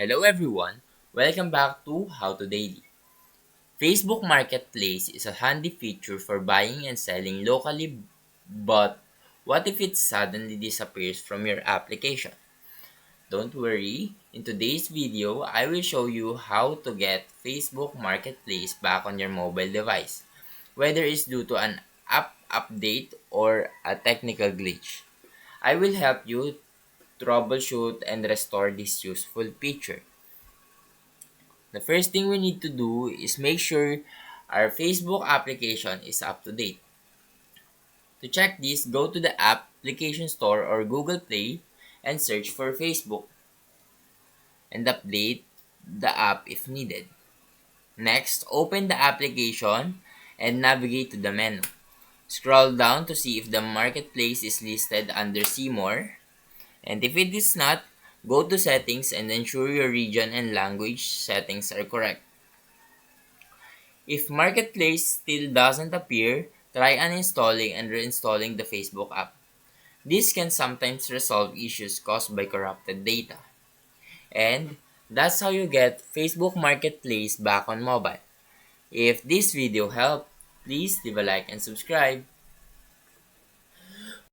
Hello everyone, welcome back to How to Daily. Facebook Marketplace is a handy feature for buying and selling locally, but what if it suddenly disappears from your application? Don't worry, in today's video, I will show you how to get Facebook Marketplace back on your mobile device, whether it's due to an app update or a technical glitch. I will help you troubleshoot and restore this useful feature. The first thing we need to do is make sure our Facebook application is up to date. To check this, go to the application store or Google Play and search for Facebook and update the app if needed. Next, open the application and navigate to the menu. Scroll down to see if the marketplace is listed under See More, and if it is not, go to Settings and ensure your region and language settings are correct. If Marketplace still doesn't appear, try uninstalling and reinstalling the Facebook app. This can sometimes resolve issues caused by corrupted data. And that's how you get Facebook Marketplace back on mobile. If this video helped, please leave a like and subscribe.